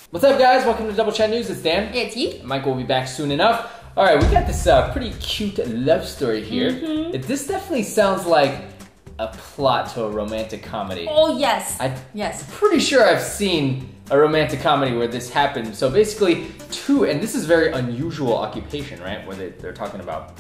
What's up, guys? Welcome to Double Chat News. It's Dan. It's Yi. Michael will be back soon enough. All right, we got this pretty cute love story here. This definitely sounds like a plot to a romantic comedy. Oh, yes. Yes. Pretty sure I've seen a romantic comedy where this happened. So basically, and this is very unusual occupation, right? Where they're talking about.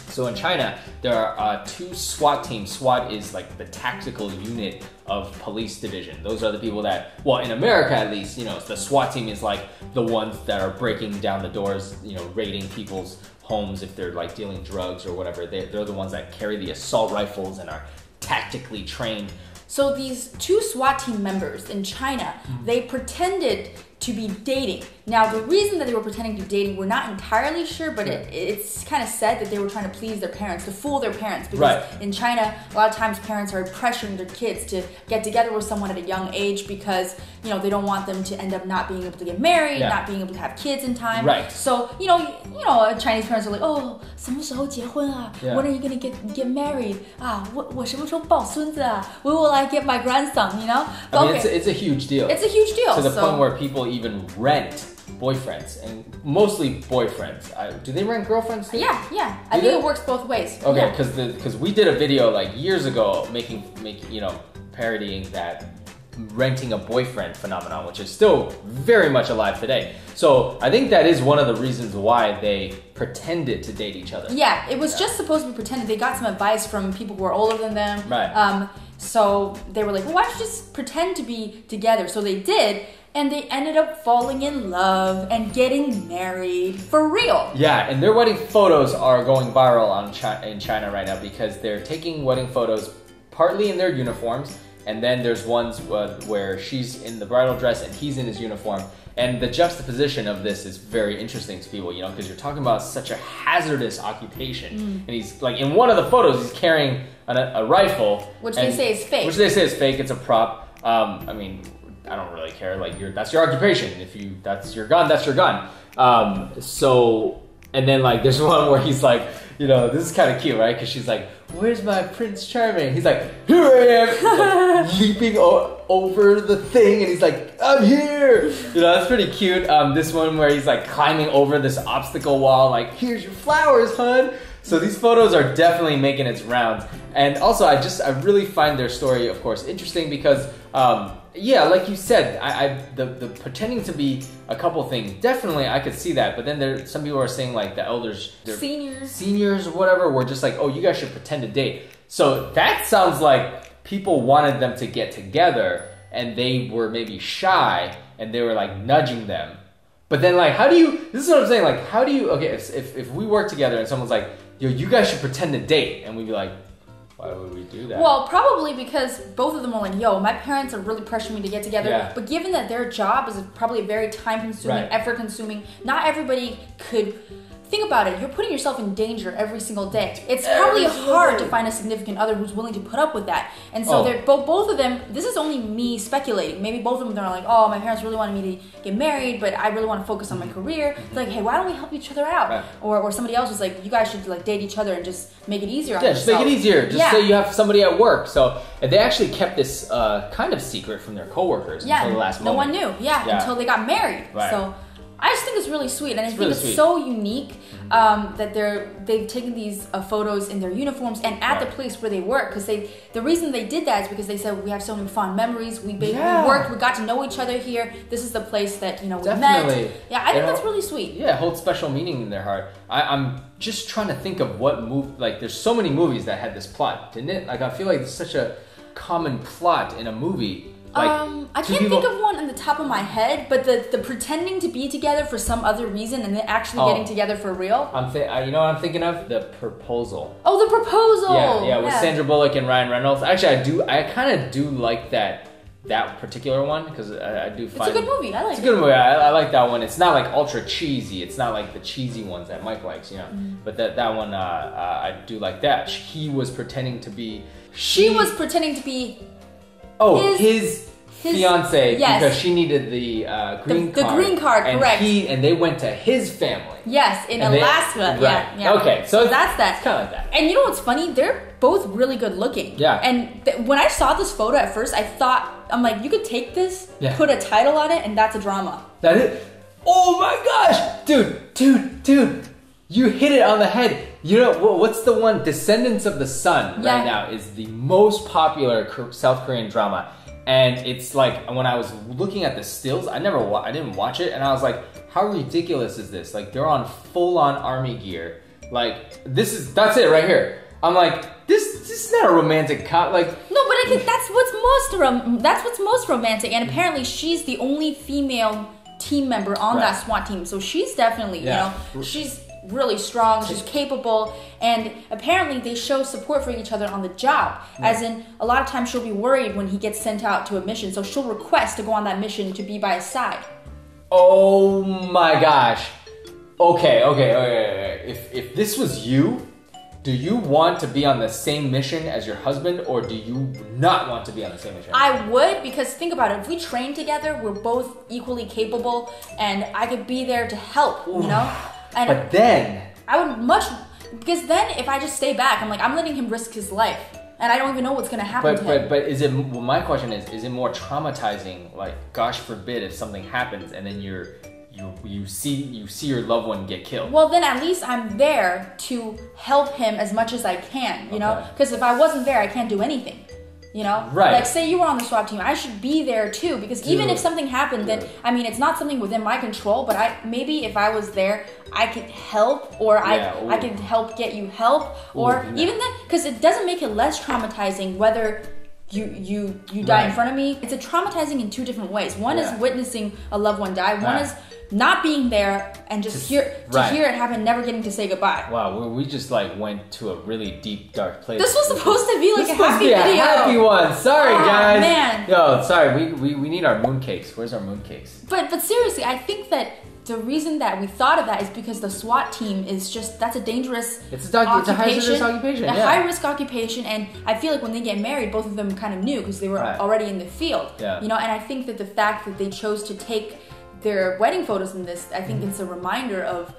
So in China, there are two SWAT teams. SWAT is like the tactical unit of police division. Those are the people that, well, in America at least, you know, the SWAT team is like the ones that are breaking down the doors, you know, raiding people's homes if they're like dealing drugs or whatever. They're the ones that carry the assault rifles and are tactically trained. So these two SWAT team members in China, they pretended to be dating. Now, the reason that they were pretending to be dating, we're not entirely sure, but it's kind of said that they were trying to please their parents, to fool their parents. Because in China, a lot of times parents are pressuring their kids to get together with someone at a young age because, you know, they don't want them to end up not being able to get married, not being able to have kids in time. So, you know, Chinese parents are like, oh, 什么时候结婚啊? When are you gonna get married? 我什么时候抱孙子啊? When will I get my grandson, you know? I mean, it's a huge deal. It's a huge deal. To the point where people even rent boyfriends, and mostly boyfriends. Do they rent girlfriends too? Yeah. I think it works both ways. Okay, because we did a video like years ago making you know, parodying that renting a boyfriend phenomenon, which is still very much alive today. So I think that is one of the reasons why they pretended to date each other. Yeah, it was just supposed to be pretended. They got some advice from people who are older than them. So they were like, well, why don't you just pretend to be together? So they did. And they ended up falling in love and getting married for real. Yeah, and their wedding photos are going viral in China right now because they're taking wedding photos partly in their uniforms, and then there's ones where she's in the bridal dress and he's in his uniform. And the juxtaposition of this is very interesting to people, you know, because you're talking about such a hazardous occupation. And he's like, in one of the photos, he's carrying a rifle. Which they say is fake. Which they say is fake, it's a prop. I mean, I don't really care. Like, that's your occupation. That's your gun, that's your gun. And then like there's one where he's like, you know, this is kind of cute, right? Because she's like, where's my Prince Charming? He's like, here I am, like, leaping over the thing, and he's like, I'm here. You know, that's pretty cute. This one where he's like climbing over this obstacle wall, like, here's your flowers, hun. So these photos are definitely making its rounds. And also, I really find their story, of course, interesting because, yeah, like you said, the pretending to be a couple things, definitely I could see that. But then some people are saying like the elders, seniors or whatever, were just like, oh, you guys should pretend to date. So that sounds like people wanted them to get together and they were maybe shy and they were like nudging them. But then like, this is what I'm saying, like, how do you, okay, if we work together and someone's like, yo, you guys should pretend to date, and we'd be like, why would we do that? Well, probably because both of them are like, yo, my parents are really pressuring me to get together. But given that their job is probably very time-consuming, effort-consuming, not everybody could... Think about it, you're putting yourself in danger every single day. It's probably hard to find a significant other who's willing to put up with that. And so they're both of them, this is only me speculating, maybe both of them are like, oh, my parents really wanted me to get married, but I really want to focus on my career. It's like, hey, why don't we help each other out? Or somebody else was like, you guys should like date each other and just make it easier on yourself. Just make it easier. Just say you have somebody at work. So they actually kept this kind of secret from their coworkers until the last moment. No one knew, until they got married. So I just think it's really sweet, and I think it's so unique that they've taken these photos in their uniforms and at the place where they work. Because the reason they did that is because they said we have so many fond memories. We worked, we got to know each other here. This is the place that we met. Yeah, I think that's really sweet. Yeah, it holds special meaning in their heart. I'm just trying to think of what movie. Like, there's so many movies that had this plot, didn't it? Like, I feel like it's such a common plot in a movie. Like, I can't think of one on the top of my head, but the pretending to be together for some other reason and then actually getting together for real. You know what I'm thinking of? The Proposal. Oh, The Proposal! Yeah, with Sandra Bullock and Ryan Reynolds. Actually, I kind of do like that particular one because I do find it's a good movie. I like it. It's a good movie. I like that one. It's not like ultra cheesy. It's not like the cheesy ones that Mike likes, you know. But that one, I do like that. He was pretending to be. She was pretending to be. Oh, his fiance, because she needed the green card. The green card, correct. And they went to his family. Yes, in Alaska. Yeah. Okay, so that's that. It's kind of like that. And you know what's funny? They're both really good looking. Yeah. And when I saw this photo at first, I thought I'm like, you could take this, Yeah. put a title on it, and that's a drama. That is. Oh my gosh, dude, you hit it on the head. You know what's the one? Descendants of the Sun Yeah. right now is the most popular South Korean drama, and it's like when I was looking at the stills, I didn't watch it, and I was like, how ridiculous is this? Like they're on full-on army gear. Like that's it right here. I'm like, this is not a romantic like. No, but I think that's what's most romantic, and apparently she's the only female team member on that SWAT team, so she's definitely, you know, she's really strong, she's capable, and apparently they show support for each other on the job. As in, a lot of times she'll be worried when he gets sent out to a mission, so she'll request to go on that mission to be by his side. Oh my gosh. Okay. If this was you, do you want to be on the same mission as your husband, or do you not want to be on the same mission? I would, because think about it. If we train together, we're both equally capable, and I could be there to help, you know? And but then... I would because then if I just stay back, I'm like, I'm letting him risk his life, and I don't even know what's going to happen to him. But is it, well, my question is it more traumatizing, like, gosh forbid if something happens and then you see your loved one get killed? Well, then at least I'm there to help him as much as I can, you know? Because if I wasn't there, I can't do anything, you know? Right. Like, say you were on the SWAT team, I should be there too, because even if something happened, then, I mean, it's not something within my control, but maybe if I was there, I could help, or I could help get you help, or even then, because it doesn't make it less traumatizing whether you die in front of me. It's traumatizing in two different ways. One is witnessing a loved one die. One is not being there and just hear it happen, never getting to say goodbye. Wow, we just like went to a really deep, dark place. This was supposed to be like a happy video. A happy one. Sorry, guys. Man. Yo, sorry. We need our mooncakes. Where's our mooncakes? But seriously, I think that the reason that we thought of that is because the SWAT team is that's a dangerous occupation. It's a high-risk occupation. A high-risk occupation, and I feel like when they get married, both of them kind of knew because they were already in the field. Yeah. You know, and I think that the fact that they chose to take their wedding photos in this, I think it's a reminder of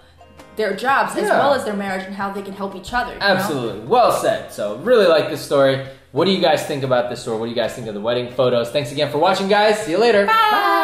their jobs as well as their marriage and how they can help each other. Absolutely. Well said. So really like this story. What do you guys think about this story? What do you guys think of the wedding photos? Thanks again for watching, guys. See you later. Bye.